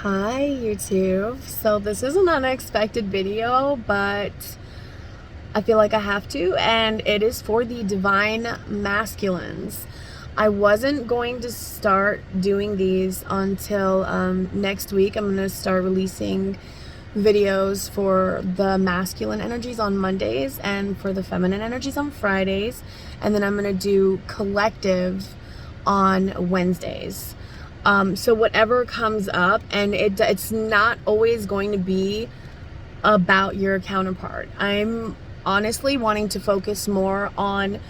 Hi YouTube. So this is an unexpected video, but I feel like I have to, and it is for the divine masculines. I wasn't going to start doing these until next week. I'm going to start releasing videos for the masculine energies on Mondays and for the feminine energies on Fridays, and then I'm going to do collective on Wednesdays. So whatever comes up, and it's not always going to be about your counterpart. I'm honestly wanting to focus more on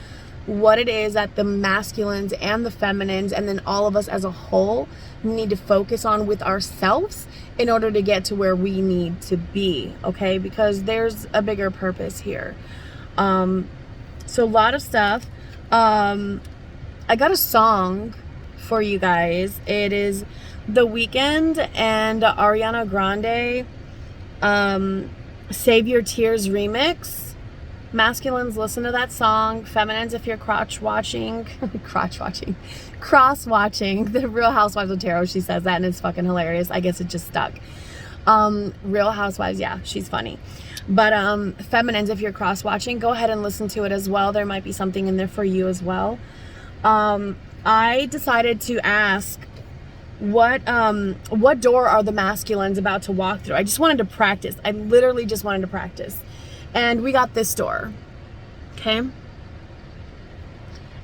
what it is that the masculines and the feminines, and then all of us as a whole, need to focus on with ourselves in order to get to where we need to be, okay? Because there's a bigger purpose here. So a lot of stuff. I got a song for you guys. It is The Weeknd and Ariana Grande, Save Your Tears remix. Masculines, listen to that song. Feminines, if you're cross watching the Real Housewives of Tarot, she says that and it's fucking hilarious. I guess it just stuck. Real Housewives, yeah, she's funny. But feminines, if you're cross watching, go ahead and listen to it as well. There might be something in there for you as well. I decided to ask what door are the masculines about to walk through. I just wanted to practice. I literally just wanted to practice. And we got this door, okay?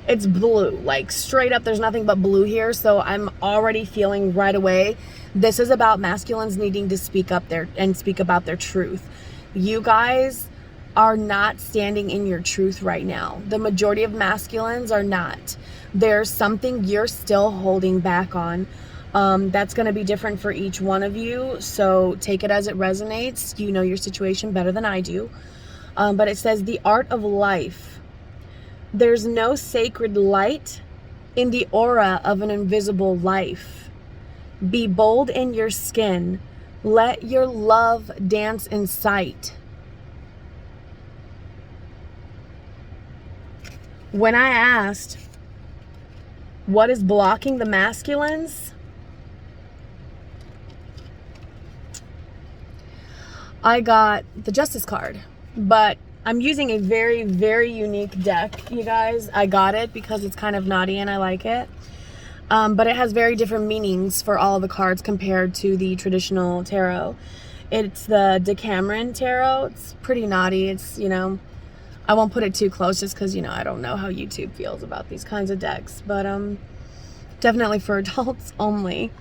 It's blue, like straight up, there's nothing but blue here. So I'm already feeling right away, this is about masculines needing to speak up there and speak about their truth. You guys are not standing in your truth right now. The majority of masculines are not. There's something you're still holding back on. That's going to be different for each one of you. So take it as it resonates. You know your situation better than I do. But it says, the art of life. There's no sacred light in the aura of an invisible life. Be bold in your skin. Let your love dance in sight. When I asked, what is blocking the masculines? I got the Justice card, but I'm using a very, very unique deck, you guys. I got it because it's kind of naughty and I like it. But it has very different meanings for all of the cards compared to the traditional tarot. It's the Decameron tarot. It's pretty naughty. It's, you know, I won't put it too close just because, you know, I don't know how YouTube feels about these kinds of decks. But definitely for adults only.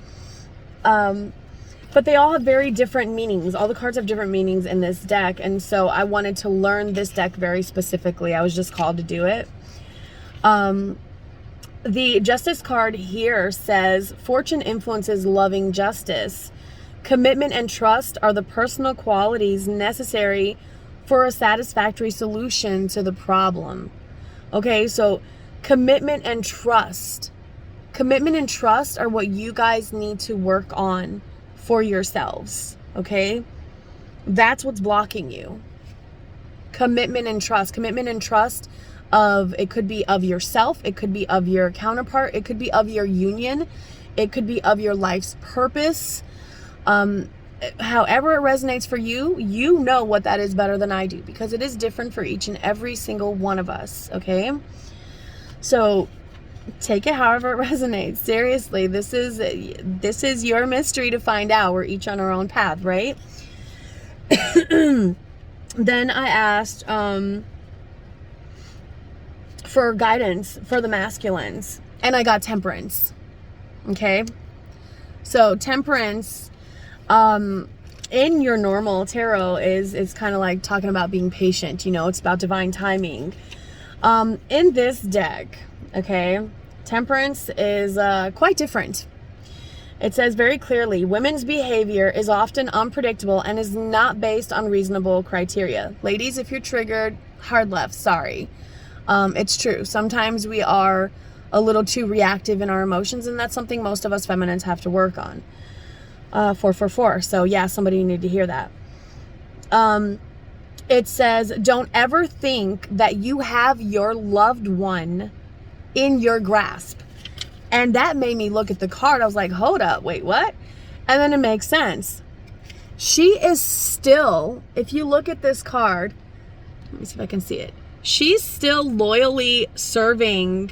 But they all have very different meanings. All the cards have different meanings in this deck. And so I wanted to learn this deck very specifically. I was just called to do it. The Justice card here says, fortune influences loving justice. Commitment and trust are the personal qualities necessary for a satisfactory solution to the problem. Okay, so commitment and trust. Commitment and trust are what you guys need to work on for yourselves, okay? That's what's blocking you. Commitment and trust. Commitment and trust of, it could be of yourself, it could be of your counterpart, it could be of your union, it could be of your life's purpose. However it resonates for you, you know what that is better than I do, because it is different for each and every single one of us, okay? So take it however it resonates. Seriously, this is your mystery to find out. We're each on our own path, right? Then I asked for guidance for the masculines, and I got Temperance. Okay, so Temperance in your normal tarot is kind of like talking about being patient, you know, it's about divine timing. In this deck, okay, Temperance is quite different. It says very clearly, women's behavior is often unpredictable and is not based on reasonable criteria. Ladies, if you're triggered, hard left, sorry. It's true. Sometimes we are a little too reactive in our emotions, and that's something most of us feminines have to work on. 444. So yeah, somebody needed to hear that. It says, don't ever think that you have your loved one in your grasp. And that made me look at the card. I was like, hold up, wait, what? And then it makes sense. She is still, if you look at this card, let me see if I can see it. She's still loyally serving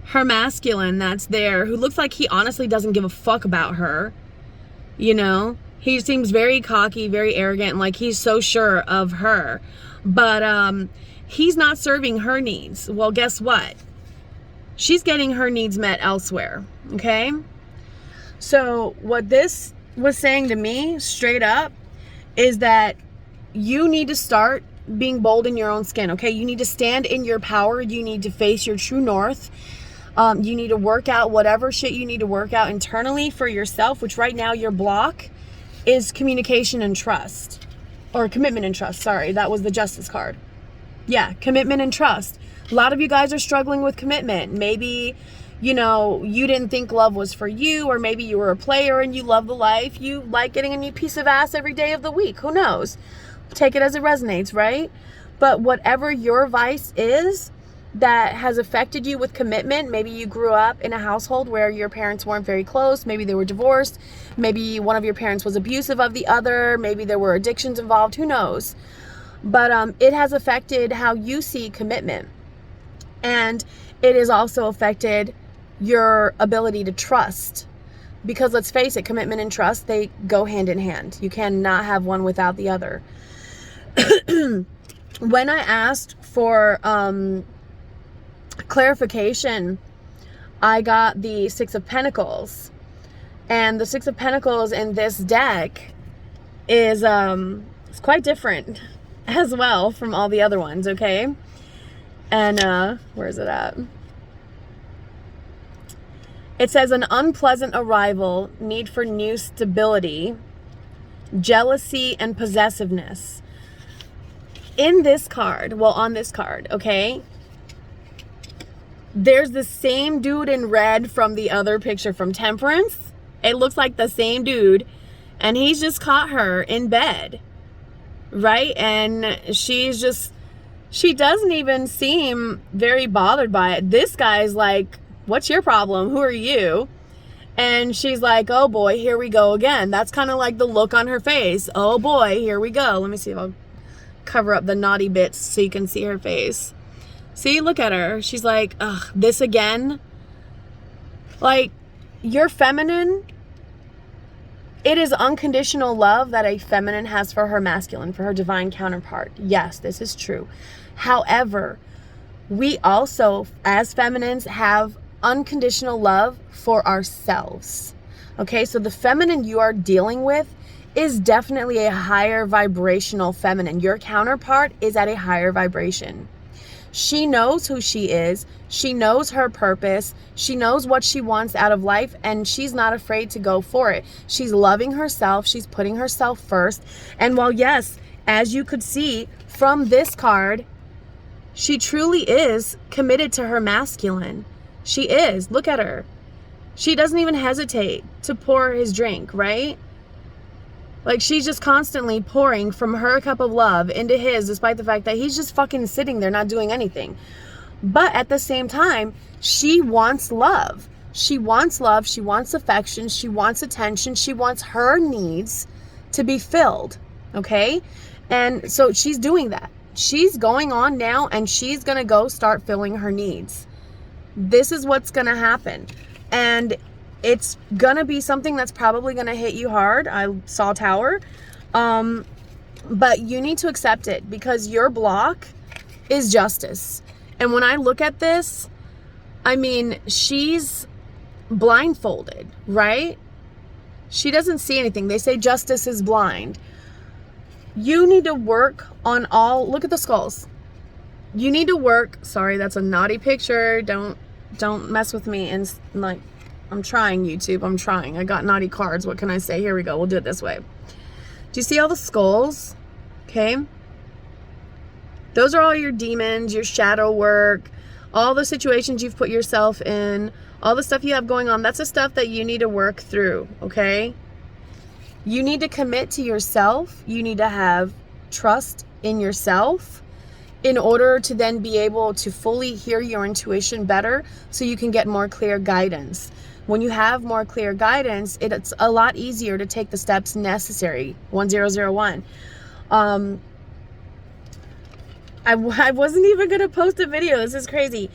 her masculine that's there, who looks like he honestly doesn't give a fuck about her. You know, he seems very cocky, very arrogant, and like he's so sure of her. But he's not serving her needs. Well, guess what? She's getting her needs met elsewhere, okay? So what this was saying to me straight up is that you need to start being bold in your own skin, okay? You need to stand in your power. You need to face your true north. You need to work out whatever shit you need to work out internally for yourself, which right now your block is communication and trust. Or commitment and trust, sorry. That was the Justice card. Yeah, commitment and trust. A lot of you guys are struggling with commitment. Maybe, you know, you didn't think love was for you, or maybe you were a player and you love the life. You like getting a new piece of ass every day of the week. Who knows? Take it as it resonates, right? But whatever your vice is that has affected you with commitment, maybe you grew up in a household where your parents weren't very close, maybe they were divorced, maybe one of your parents was abusive of the other, maybe there were addictions involved, who knows? But it has affected how you see commitment. And it has also affected your ability to trust. Because let's face it, commitment and trust, they go hand in hand. You cannot have one without the other. When I asked for clarification, I got the Six of Pentacles. And the Six of Pentacles in this deck is it's quite different as well from all the other ones, okay? And where is it at? It says an unpleasant arrival, need for new stability, jealousy, and possessiveness. In this card, well, on this card, okay, there's the same dude in red from the other picture from Temperance. It looks like the same dude, and he's just caught her in bed, right? And she's just, she doesn't even seem very bothered by it. This guy's like, what's your problem? Who are you? And she's like, oh boy, here we go again. That's kind of like the look on her face. Oh boy, here we go. Let me see if I'll cover up the naughty bits so you can see her face. See, look at her. She's like, ugh, this again? Like, you're feminine. It is unconditional love that a feminine has for her masculine, for her divine counterpart. Yes, this is true. However, we also, as feminines, have unconditional love for ourselves. Okay, so the feminine you are dealing with is definitely a higher vibrational feminine. Your counterpart is at a higher vibration. She knows who she is. She knows her purpose. She knows what she wants out of life, and she's not afraid to go for it. She's loving herself. She's putting herself first. And while, yes, as you could see from this card, she truly is committed to her masculine. She is. Look at her. She doesn't even hesitate to pour his drink, right? Like, she's just constantly pouring from her cup of love into his, despite the fact that he's just fucking sitting there not doing anything. But at the same time, she wants love. She wants love. She wants affection. She wants attention. She wants her needs to be filled. Okay? And so she's doing that. She's going on now, and she's going to go start filling her needs. This is what's going to happen. And it's gonna be something that's probably gonna hit you hard. I saw Tower. But you need to accept it, because your block is justice. And when I look at this, I mean, she's blindfolded, right? She doesn't see anything. They say justice is blind. You need to work on all, look at the skulls. You need to work, sorry, that's a naughty picture. Don't mess with me. And like, I'm trying, YouTube. I'm trying. I got naughty cards. What can I say? Here we go. We'll do it this way. Do you see all the skulls? Okay. Those are all your demons, your shadow work, all the situations you've put yourself in, all the stuff you have going on. That's the stuff that you need to work through, okay? You need to commit to yourself. You need to have trust in yourself in order to then be able to fully hear your intuition better, so you can get more clear guidance. When you have more clear guidance, it's a lot easier to take the steps necessary. 1001. I wasn't even going to post a video. This is crazy.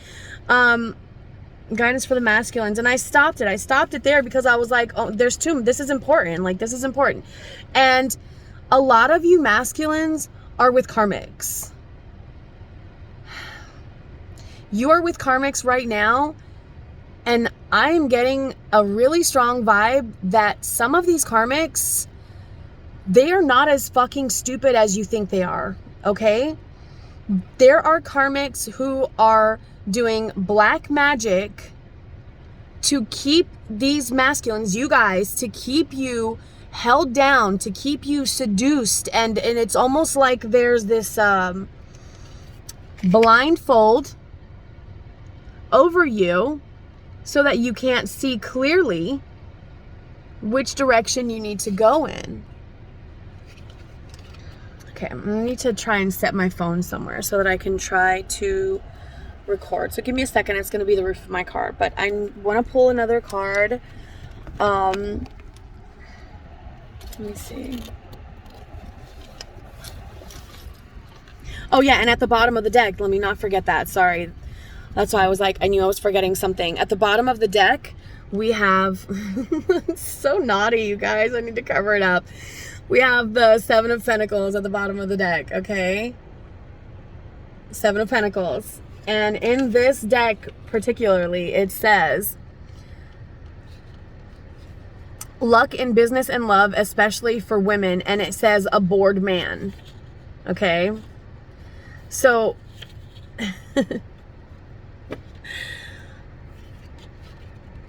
Guidance for the masculines. And I stopped it. I stopped it there because I was like, oh, there's two. This is important. Like, this is important. And a lot of you masculines are with karmics. You are with karmics right now. And I am getting a really strong vibe that some of these karmics, they are not as fucking stupid as you think they are. Okay? There are karmics who are doing black magic to keep these masculines, you guys, to keep you held down, to keep you seduced. And it's almost like there's this blindfold over you so that you can't see clearly which direction you need to go in. Okay, I'm gonna need to try and set my phone somewhere so that I can try to record. So give me a second. It's gonna be the roof of my car, but I want to pull another card. Let me see. Oh yeah, and at the bottom of the deck, let me not forget that. Sorry, that's why I was like, I knew I was forgetting something. At the bottom of the deck, we have. It's so naughty, you guys. I need to cover it up. We have the Seven of Pentacles at the bottom of the deck, okay? Seven of Pentacles. And in this deck particularly, it says, luck in business and love, especially for women. And it says a bored man, okay? So,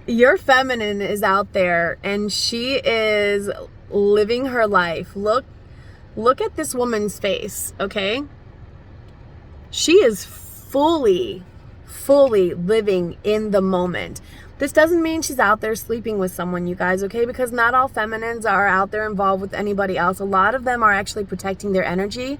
your feminine is out there and she is living her life. Look at this woman's face, okay? She is fully living in the moment. This doesn't mean she's out there sleeping with someone, you guys, okay? Because not all feminines are out there involved with anybody else. A lot of them are actually protecting their energy.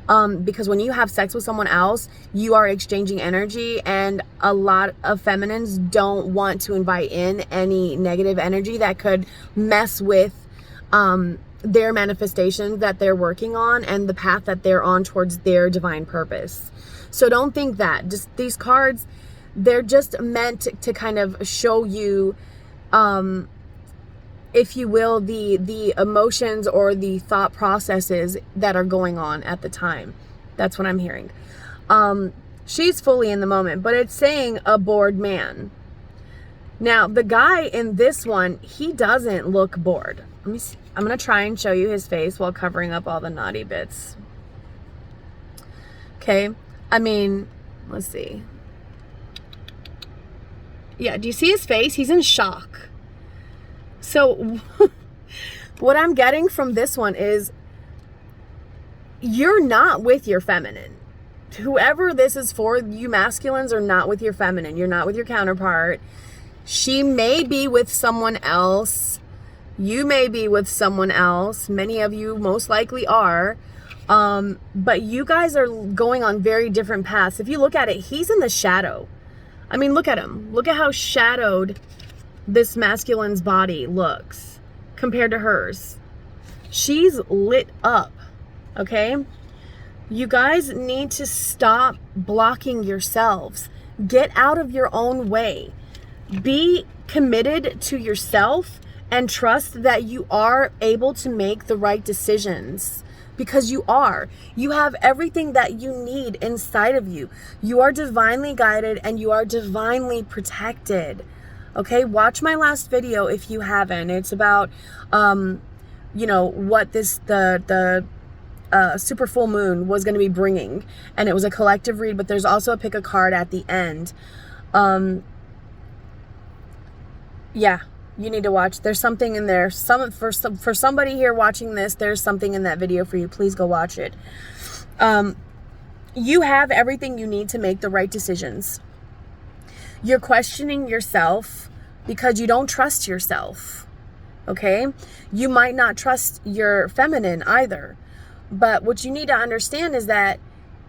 Because when you have sex with someone else, you are exchanging energy, and a lot of feminines don't want to invite in any negative energy that could mess with their manifestations that they're working on and the path that they're on towards their divine purpose. So don't think that. Just these cards, they're just meant to kind of show you, if you will, the emotions or the thought processes that are going on at the time. That's what I'm hearing. She's fully in the moment, but it's saying a bored man. Now, the guy in this one, he doesn't look bored. Let me see. I'm going to try and show you his face while covering up all the naughty bits. Okay. I mean, let's see. Yeah, do you see his face? He's in shock. So what I'm getting from this one is you're not with your feminine. Whoever this is for, you masculines are not with your feminine. You're not with your counterpart. She may be with someone else. You may be with someone else. Many of you most likely are. But you guys are going on very different paths. If you look at it, he's in the shadow. I mean, look at him. Look at how shadowed this masculine's body looks compared to hers. She's lit up, okay? You guys need to stop blocking yourselves. Get out of your own way. Be committed to yourself and trust that you are able to make the right decisions, because you are. You have everything that you need inside of you. You are divinely guided and you are divinely protected. Okay, watch my last video if you haven't. It's about, you know, what the super full moon was going to be bringing, and it was a collective read, but there's also a pick a card at the end. Yeah, you need to watch. There's something in there. For somebody here watching this, there's something in that video for you. Please go watch it. You have everything you need to make the right decisions. You're questioning yourself because you don't trust yourself, okay? You might not trust your feminine either. But what you need to understand is that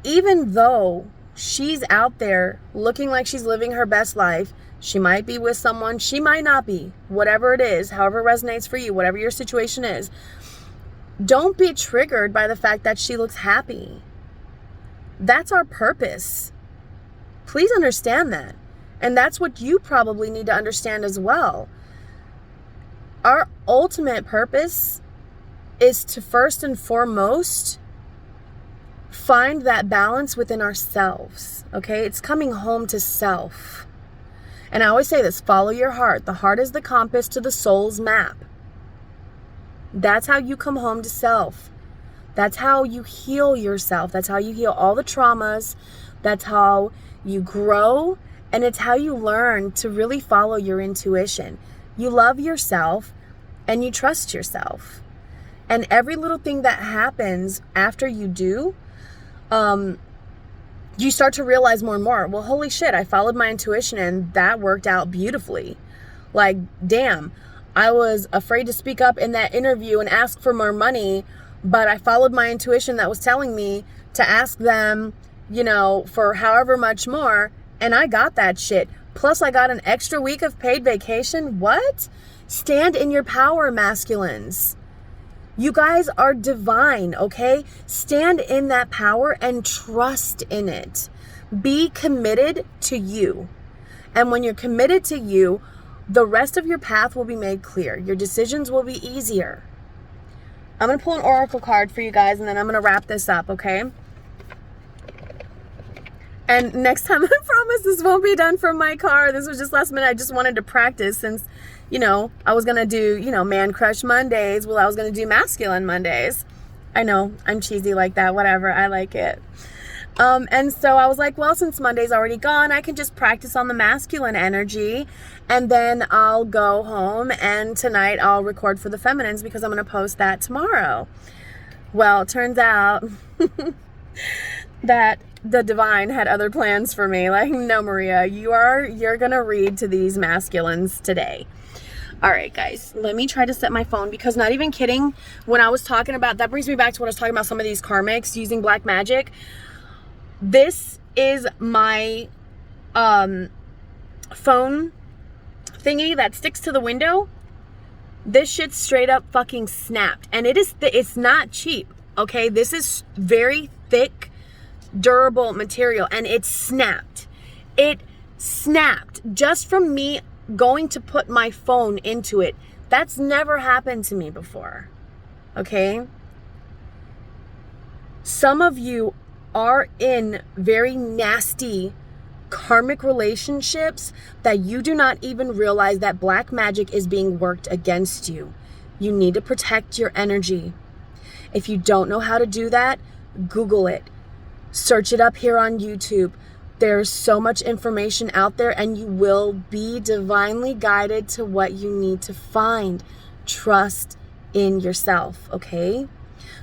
even though she's out there looking like she's living her best life, She might be with someone, she might not be. Whatever it is, however it resonates for you, whatever your situation is, don't be triggered by the fact that she looks happy. That's our purpose. Please understand that. And that's what you probably need to understand as well. Our ultimate purpose is to first and foremost find that balance within ourselves, okay? It's coming home to self. And I always say this, follow your heart. The heart is the compass to the soul's map. That's how you come home to self. That's how you heal yourself. That's how you heal all the traumas. That's how you grow. And it's how you learn to really follow your intuition. You love yourself and you trust yourself. And every little thing that happens after you do, you start to realize more and more, well, holy shit, I followed my intuition and that worked out beautifully. Like, damn, I was afraid to speak up in that interview and ask for more money, but I followed my intuition that was telling me to ask them, for however much more, and I got that shit. Plus I got an extra week of paid vacation. What? Stand in your power, masculines. You guys are divine, okay? Stand in that power and trust in it. Be committed to you. And when you're committed to you, the rest of your path will be made clear. Your decisions will be easier. I'm going to pull an oracle card for you guys, and then I'm going to wrap this up, okay? And next time, I promise this won't be done from my car. This was just last minute. I just wanted to practice since, I was going to do, man crush Mondays. Well, I was going to do masculine Mondays. I know, I'm cheesy like that. Whatever. I like it. And so I was like, well, since Monday's already gone, I can just practice on the masculine energy. And then I'll go home and tonight I'll record for the feminines because I'm going to post that tomorrow. Well, it turns out that the divine had other plans for me. Like, no, Maria, you're going to read to these masculines today. All right, guys, let me try to set my phone because not even kidding, when I was talking about, that brings me back to what I was talking about, some of these karmics using black magic. This is my phone thingy that sticks to the window. This shit straight up fucking snapped. And it's not cheap, okay? This is very thick, durable material, and it snapped. It snapped just from me going to put my phone into it. That's never happened to me before, okay? Some of you are in very nasty karmic relationships that you do not even realize that black magic is being worked against you. You need to protect your energy. If you don't know how to do that, Google it. Search it up here on YouTube. There's so much information out there and you will be divinely guided to what you need to find. Trust in yourself, okay?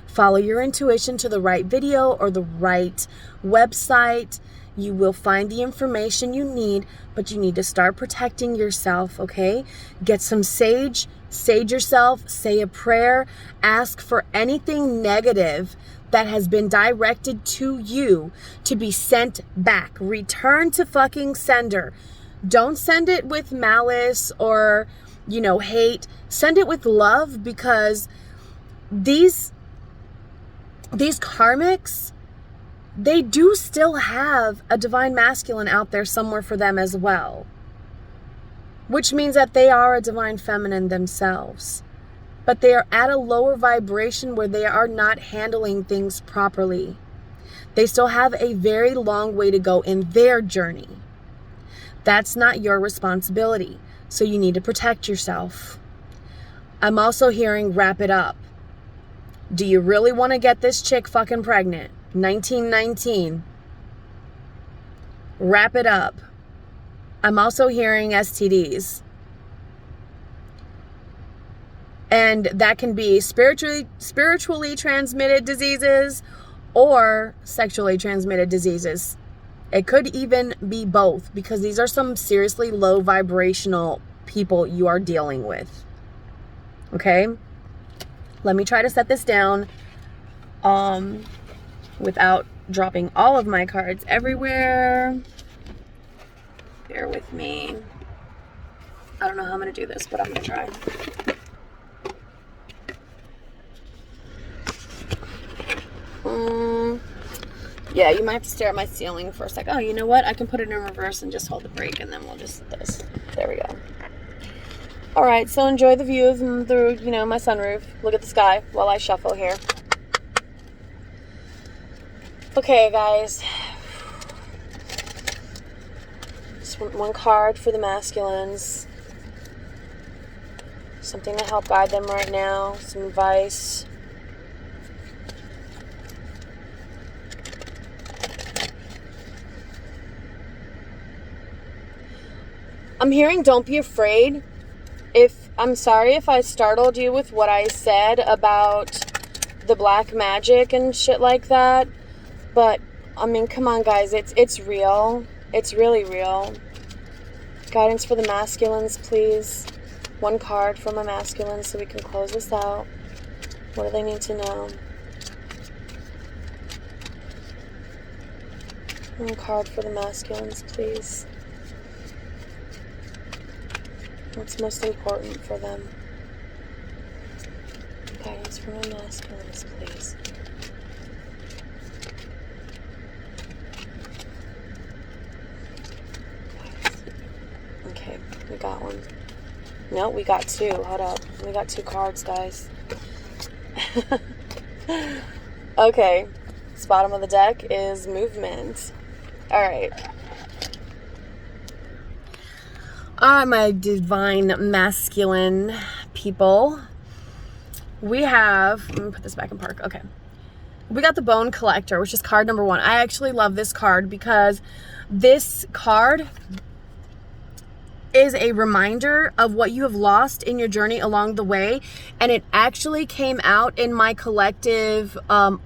Follow your intuition to the right video or the right website. You will find the information you need, but you need to start protecting yourself, okay? Get some sage yourself, say a prayer, ask for anything negative that has been directed to you to be sent back. Return to fucking sender. Don't send it with malice or, hate. Send it with love, because these karmics, they do still have a divine masculine out there somewhere for them as well. Which means that they are a divine feminine themselves. But they are at a lower vibration where they are not handling things properly. They still have a very long way to go in their journey. That's not your responsibility. So you need to protect yourself. I'm also hearing wrap it up. Do you really want to get this chick fucking pregnant? 1919. Wrap it up. I'm also hearing STDs. And that can be spiritually transmitted diseases or sexually transmitted diseases. It could even be both, because these are some seriously low vibrational people you are dealing with. Okay? Let me try to set this down without dropping all of my cards everywhere. Bear with me. I don't know how I'm going to do this, but I'm going to try. Yeah, you might have to stare at my ceiling for a second. Oh, you know what? I can put it in reverse and just hold the brake, and then we'll just this. There we go. All right, so enjoy the view through, you know, my sunroof. Look at the sky while I shuffle here. Okay, guys. Just one card for the masculines. Something to help guide them right now. Some advice. I'm hearing don't be afraid. I'm sorry if I startled you with what I said about the black magic and shit like that. But, I mean, come on, guys. It's real. It's really real. Guidance for the masculines, please. One card for my masculines so we can close this out. What do they need to know? One card for the masculines, please. What's most important for them? Guidance for my masculines, please. Okay, we got one. No, we got two. Hold up. We got two cards, guys. Okay. This bottom of the deck is movement. Alright. Alright, my divine masculine people. We have... Let me put this back in park. Okay. We got the Bone Collector, which is card number 1. I actually love this card because this card is a reminder of what you have lost in your journey along the way, and it actually came out in my collective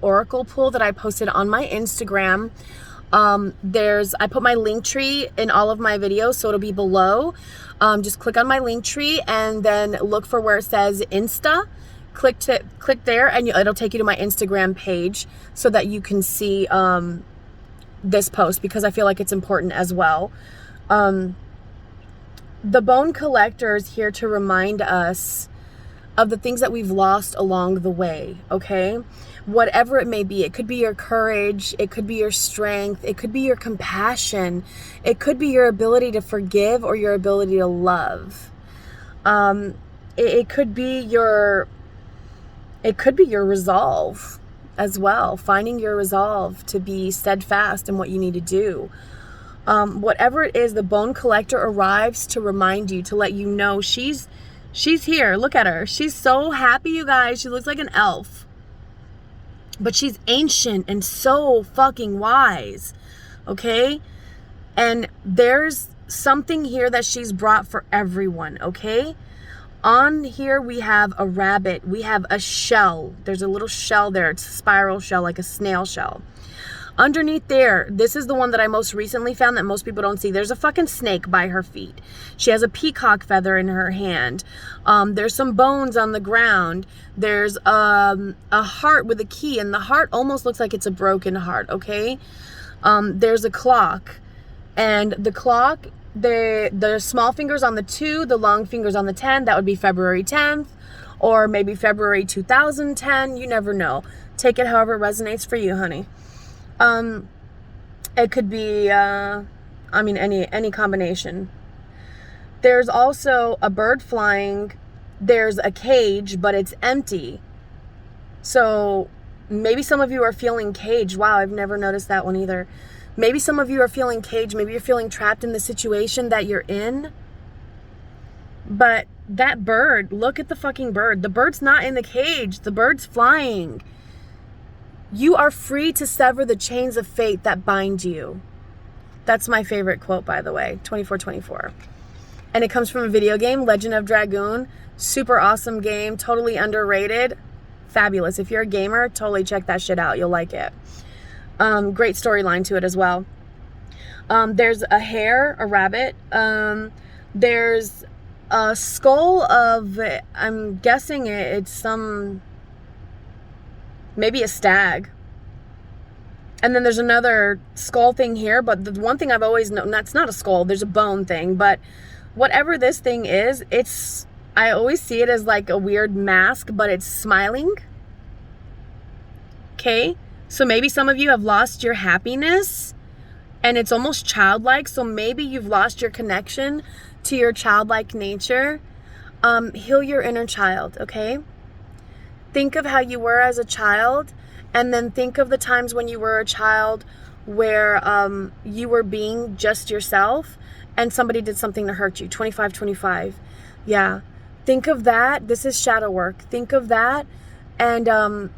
oracle pool that I posted on my Instagram. I put my link tree in all of my videos, so it'll be below. Just click on my link tree and then look for where it says Insta. Click there, and it'll take you to my Instagram page so that you can see this post, because I feel like it's important as well. The Bone Collector is here to remind us of the things that we've lost along the way, okay? Whatever it may be. It could be your courage. It could be your strength. It could be your compassion. It could be your ability to forgive or your ability to love. It could be your resolve as well. Finding your resolve to be steadfast in what you need to do. Whatever it is, the Bone Collector arrives to remind you, to let you know she's here. Look at her. She's so happy, you guys. She looks like an elf. But she's ancient and so fucking wise. Okay? And there's something here that she's brought for everyone. Okay? On here we have a rabbit. We have a shell. There's a little shell there. It's a spiral shell, like a snail shell. Underneath there, this is the one that I most recently found that most people don't see. There's a fucking snake by her feet. She has a peacock feather in her hand. There's some bones on the ground. There's a heart with a key, and the heart almost looks like it's a broken heart, okay? There's a clock, and the clock, the small finger's on the 2, the long finger's on the 10. That would be February 10th, or maybe February 2010. You never know. Take it however it resonates for you, honey. It could be, any combination. There's also a bird flying. There's a cage, but it's empty. So maybe some of you are feeling caged. Wow, I've never noticed that one either. Maybe some of you are feeling caged. Maybe you're feeling trapped in the situation that you're in. But that bird, look at the fucking bird. The bird's not in the cage. The bird's flying. You are free to sever the chains of fate that bind you. That's my favorite quote, by the way, 2424. And it comes from a video game, Legend of Dragoon. Super awesome game, totally underrated. Fabulous. If you're a gamer, totally check that shit out. You'll like it. Great storyline to it as well. There's a hare, a rabbit. There's a skull of, I'm guessing it's some... maybe a stag. And then there's another skull thing here, but the one thing I've always known, that's not a skull, there's a bone thing, but whatever this thing is, I always see it as like a weird mask, but it's smiling. Okay? So maybe some of you have lost your happiness and it's almost childlike. So maybe you've lost your connection to your childlike nature. Heal your inner child, okay? Think of how you were as a child, and then think of the times when you were a child where you were being just yourself and somebody did something to hurt you. 25. Yeah. Think of that. This is shadow work. Think of that and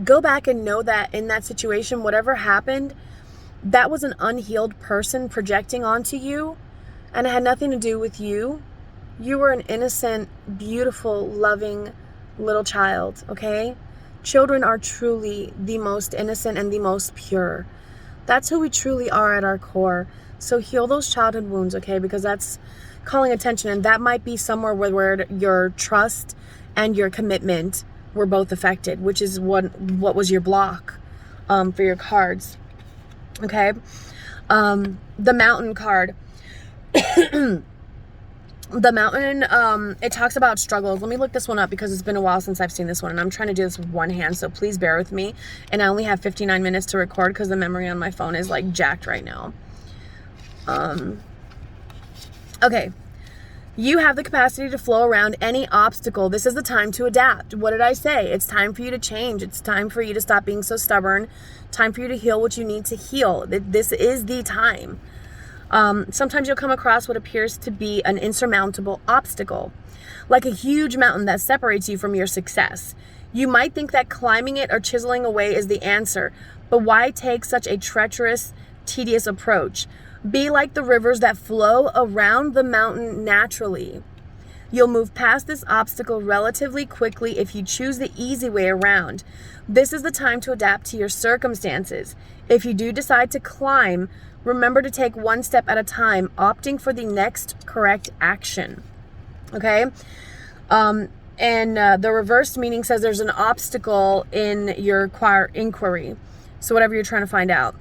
go back and know that in that situation, whatever happened, that was an unhealed person projecting onto you, and it had nothing to do with you. You were an innocent, beautiful, loving little child, okay? Children are truly the most innocent and the most pure. That's who we truly are at our core. So heal those childhood wounds, okay? Because that's calling attention, and that might be somewhere where your trust and your commitment were both affected, which is what was your block for your cards, okay? The Mountain card. The Mountain, it talks about struggles. Let me look this one up because it's been a while since I've seen this one, and I'm trying to do this with one hand, so please bear with me. And I only have 59 minutes to record because the memory on my phone is like jacked right now. Okay. You have the capacity to flow around any obstacle. This is the time to adapt. What did I say? It's time for you to change. It's time for you to stop being so stubborn. Time for you to heal what you need to heal. This is the time. Sometimes you'll come across what appears to be an insurmountable obstacle, like a huge mountain that separates you from your success. You might think that climbing it or chiseling away is the answer, but why take such a treacherous, tedious approach? Be like the rivers that flow around the mountain naturally. You'll move past this obstacle relatively quickly if you choose the easy way around. This is the time to adapt to your circumstances. If you do decide to climb, remember to take one step at a time, opting for the next correct action. Okay? And the reversed meaning says there's an obstacle in your inquiry. So whatever you're trying to find out.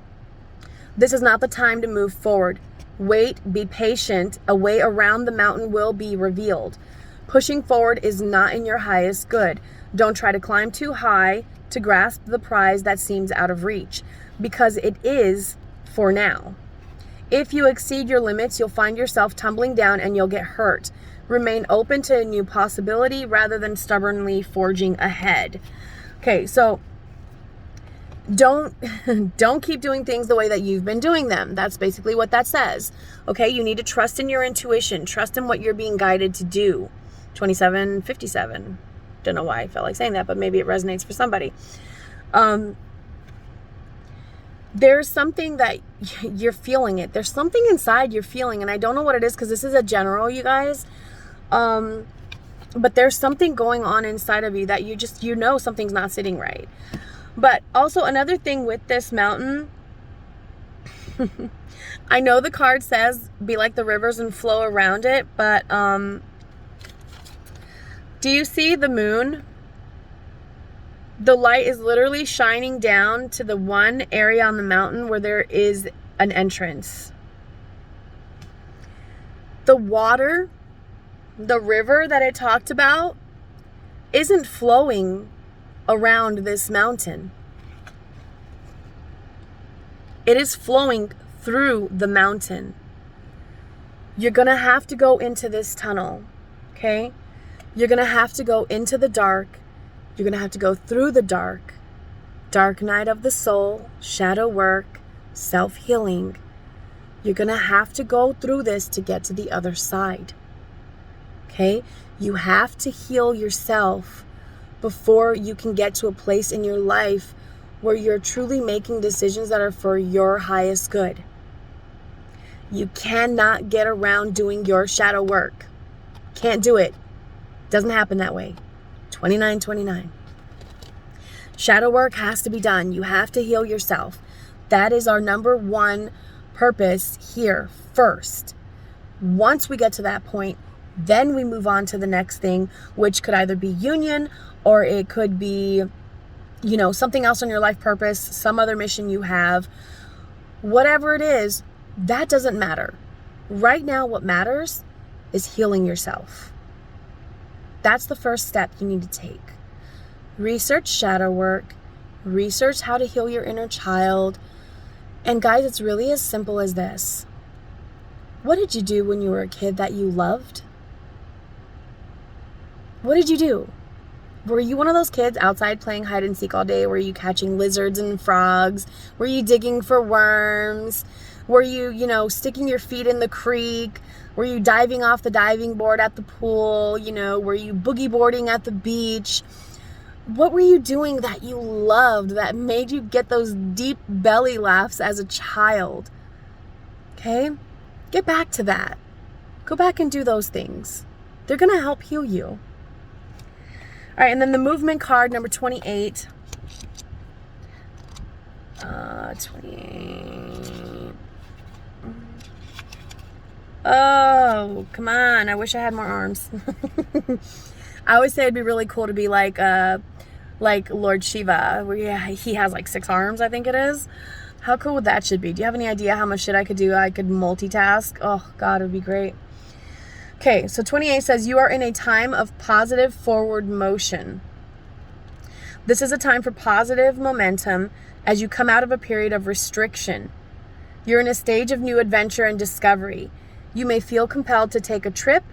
This is not the time to move forward. Wait, be patient. A way around the mountain will be revealed. Pushing forward is not in your highest good. Don't try to climb too high to grasp the prize that seems out of reach, because it is for now. If you exceed your limits, you'll find yourself tumbling down and you'll get hurt. Remain open to a new possibility rather than stubbornly forging ahead. Okay, so don't keep doing things the way that you've been doing them. That's basically what that says. Okay, you need to trust in your intuition. Trust in what you're being guided to do. 2757. Don't know why I felt like saying that, but maybe it resonates for somebody. There's something that you're feeling it. There's something inside you're feeling, and I don't know what it is because this is a general, you guys. But there's something going on inside of you that you know something's not sitting right. But also another thing with this mountain, I know the card says be like the rivers and flow around it, but do you see the moon? The light is literally shining down to the one area on the mountain where there is an entrance. The water, the river that I talked about, isn't flowing around this mountain. It is flowing through the mountain. You're going to have to go into this tunnel, okay? You're going to have to go into the dark. You're going to have to go through the dark. Dark night of the soul, shadow work, self-healing. You're going to have to go through this to get to the other side. Okay? You have to heal yourself before you can get to a place in your life where you're truly making decisions that are for your highest good. You cannot get around doing your shadow work. Can't do it. Doesn't happen that way. 2929. Shadow work has to be done. You have to heal yourself. That is our number one purpose here first. Once we get to that point, then we move on to the next thing, which could either be union or it could be, something else on your life purpose, some other mission you have. Whatever it is, that doesn't matter. Right now, what matters is healing yourself. That's the first step you need to take. Research shadow work, research how to heal your inner child. And guys, it's really as simple as this. What did you do when you were a kid that you loved? What did you do? Were you one of those kids outside playing hide and seek all day? Were you catching lizards and frogs? Were you digging for worms? Were you, sticking your feet in the creek? Were you diving off the diving board at the pool? Were you boogie boarding at the beach? What were you doing that you loved, that made you get those deep belly laughs as a child? Okay? Get back to that. Go back and do those things. They're going to help heal you. All right, and then the movement card, number 28. 28. Oh, come on. I wish I had more arms. I always say it'd be really cool to be like Lord Shiva, where he has like 6 arms, I think it is. How cool would that should be? Do you have any idea how much shit I could do? I could multitask. Oh, God, it would be great. Okay, so 28 says, you are in a time of positive forward motion. This is a time for positive momentum as you come out of a period of restriction. You're in a stage of new adventure and discovery. You may feel compelled to take a trip,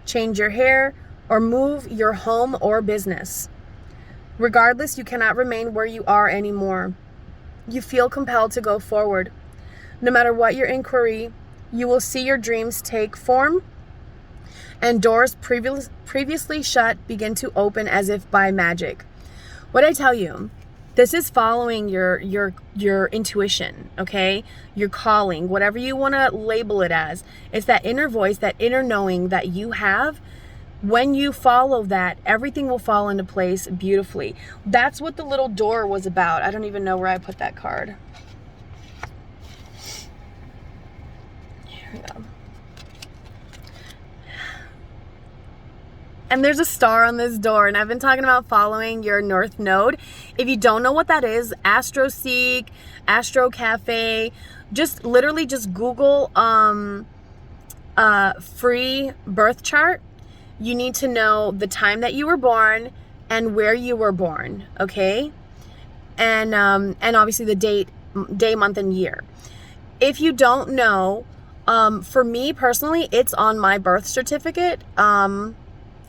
change your hair, or move your home or business. Regardless, you cannot remain where you are anymore. You feel compelled to go forward. No matter what your inquiry, you will see your dreams take form, and doors previously shut begin to open as if by magic. What I tell you, this is following your intuition, okay? Your calling, whatever you want to label it as. It's that inner voice, that inner knowing that you have. When you follow that, everything will fall into place beautifully. That's what the little door was about. I don't even know where I put that card. Here we go. And there's a star on this door, and I've been talking about following your North Node. If you don't know what that is, AstroSeek, Astro Cafe, just Google free birth chart. You need to know the time that you were born and where you were born, okay? And obviously the day, month, and year. If you don't know, for me personally, it's on my birth certificate.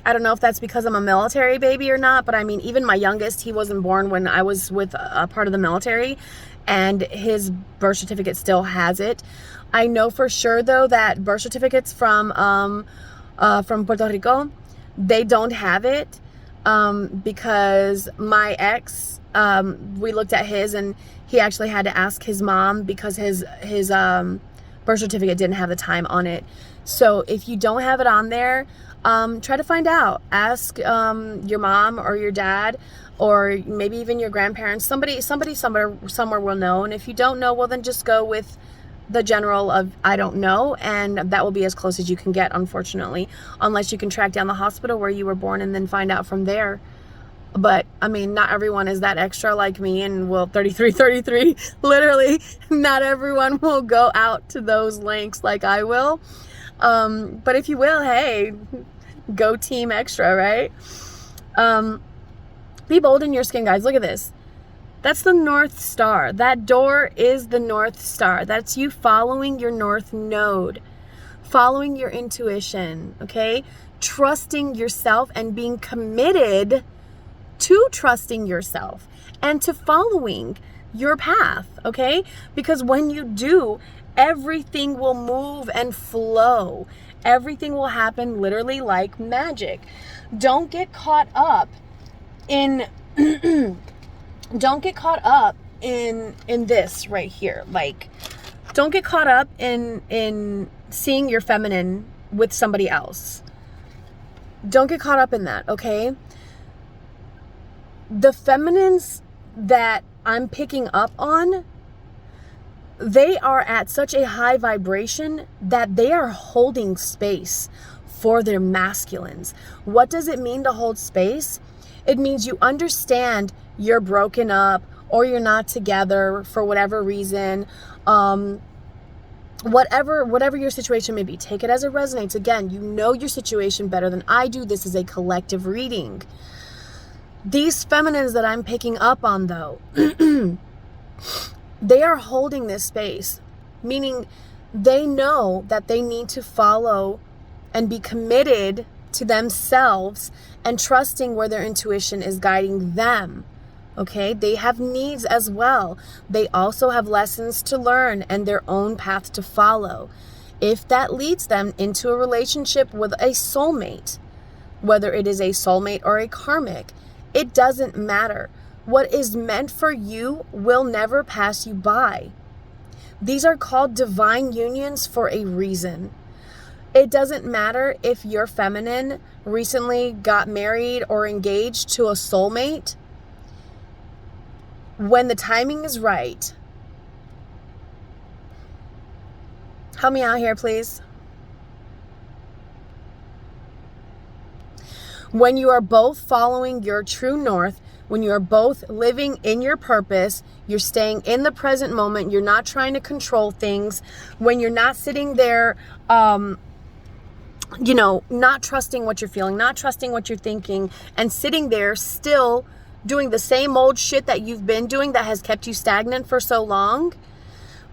I don't know if that's because I'm a military baby or not, but I mean, even my youngest, he wasn't born when I was with a part of the military, and his birth certificate still has it. I know for sure, though, that birth certificates from Puerto Rico, they don't have it, because my ex, we looked at his, and he actually had to ask his mom because his birth certificate didn't have the time on it. So if you don't have it on there, try to find out. Ask your mom or your dad, or maybe even your grandparents. Somebody somewhere will know. And if you don't know, well, then just go with the general of I don't know, and that will be as close as you can get, unfortunately, unless you can track down the hospital where you were born and then find out from there. But I mean, not everyone is that extra like me, and will 33 literally not everyone will go out to those lengths like I will. But if you will, hey, go team extra, right? Be bold in your skin, guys. Look at this. That's the North Star. That door is the North Star. That's you following your North Node, following your intuition, okay? Trusting yourself and being committed to trusting yourself and to following your path, okay? Because when you do, everything will move and flow. Everything will happen literally like magic. Don't get caught up in don't get caught up in this right here. Like, don't get caught up in seeing your feminine with somebody else. Don't get caught up in that, okay? The feminines that I'm picking up on, they are at such a high vibration that they are holding space for their masculines. What does it mean to hold space? It means you understand you're broken up or you're not together for whatever reason. whatever your situation may be, take it as it resonates. Again, you know your situation better than I do. This is a collective reading. These feminines that I'm picking up on, though, they are holding this space, meaning they know that they need to follow and be committed to themselves and trusting where their intuition is guiding them. Okay, they have needs as well. They also have lessons to learn and their own path to follow. If that leads them into a relationship with a soulmate, whether it is a soulmate or a karmic, it doesn't matter. What is meant for you will never pass you by. These are called divine unions for a reason. It doesn't matter if your feminine recently got married or engaged to a soulmate. When the timing is right, help me out here, please. When you are both following your true north, when you are both living in your purpose, you're staying in the present moment, you're not trying to control things, when you're not sitting there, not trusting what you're feeling, not trusting what you're thinking, and sitting there still doing the same old shit that you've been doing that has kept you stagnant for so long.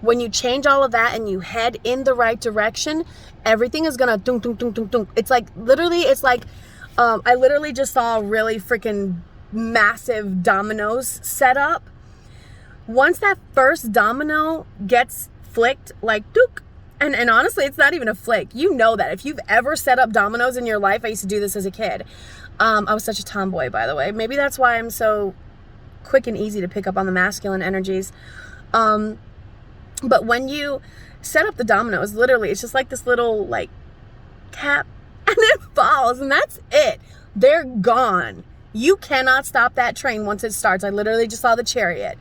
When you change all of that and you head in the right direction, everything is gonna dunk, dunk, dunk, dunk, dunk. It's like, I literally just saw a really freaking massive dominoes set up. Once that first domino gets flicked, like dook, and honestly, it's not even a flick. You know that. If you've ever set up dominoes in your life, I used to do this as a kid. I was such a tomboy, by the way. Maybe that's why I'm so quick and easy to pick up on the masculine energies. But when you set up the dominoes, literally, it's just like this little, like, tap, and it falls, and that's it. They're gone. You cannot stop that train once it starts. I literally just saw the chariot.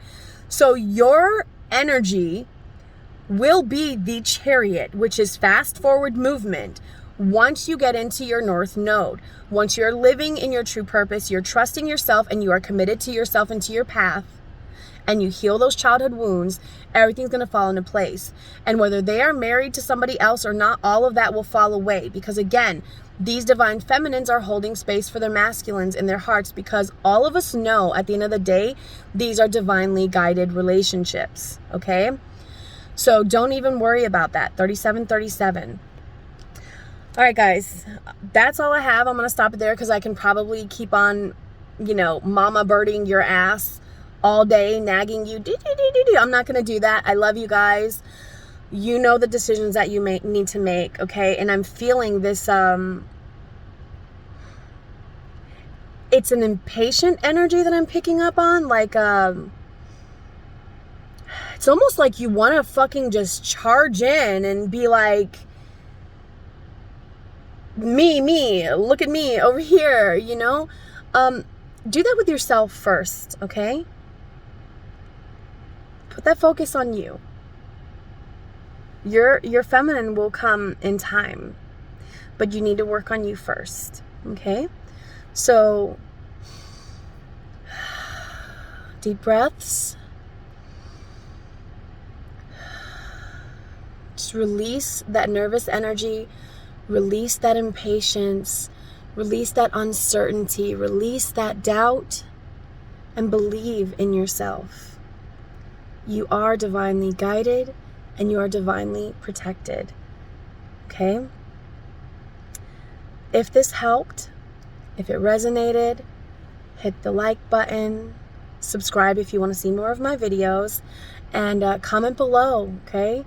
So your energy will be the chariot, which is fast forward movement. Once you get into your north node, once you're living in your true purpose, you're trusting yourself and you are committed to yourself and to your path, and you heal those childhood wounds, everything's going to fall into place. And whether they are married to somebody else or not, all of that will fall away. Because again, these divine feminines are holding space for their masculines in their hearts, because all of us know at the end of the day, these are divinely guided relationships. Okay? So don't even worry about that. 3737. All right, guys, that's all I have. I'm going to stop it there because I can probably keep on, mama birding your ass all day, nagging you. I'm not going to do that. I love you guys. You know the decisions that you need to make, okay? And I'm feeling this, it's an impatient energy that I'm picking up on. Like, it's almost like you want to fucking just charge in and be like, me, look at me over here, do that with yourself first, okay? Put that focus on you. Your feminine will come in time, but you need to work on you first, okay? So, deep breaths. Just release that nervous energy. Release that impatience, release that uncertainty, release that doubt, and believe in yourself. You are divinely guided and you are divinely protected. Okay? If this helped, if it resonated, hit the like button, subscribe if you want to see more of my videos, and comment below, okay?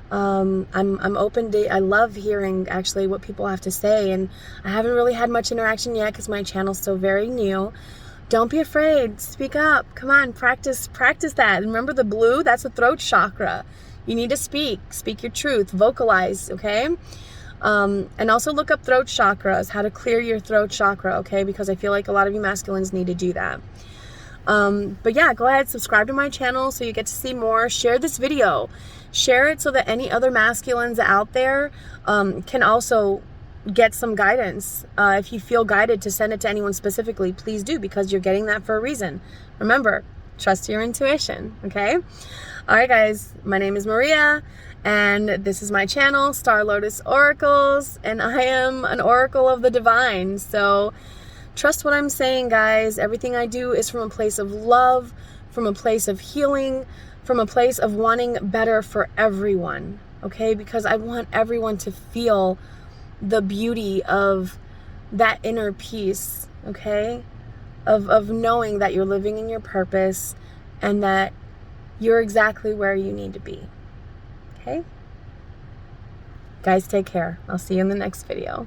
I'm open to, I love hearing actually what people have to say, and I haven't really had much interaction yet because my channel's still very new. Don't be afraid, speak up, come on, practice that. Remember the blue, that's the throat chakra. You need to speak your truth, vocalize, okay? And also look up throat chakras, how to clear your throat chakra, okay? Because I feel like a lot of you masculines need to do that. But yeah, go ahead, subscribe to my channel so you get to see more. Share this video. Share it so that any other masculines out there can also get some guidance. If you feel guided to send it to anyone specifically, please do, because you're getting that for a reason. Remember, trust your intuition, okay? All right, guys, my name is Maria, and this is my channel, Star Lotus Oracles, and I am an oracle of the divine. So trust what I'm saying, guys. Everything I do is from a place of love, from a place of healing, from a place of wanting better for everyone, okay? Because I want everyone to feel the beauty of that inner peace, okay? Of knowing that you're living in your purpose and that you're exactly where you need to be, okay? Guys, take care. I'll see you in the next video.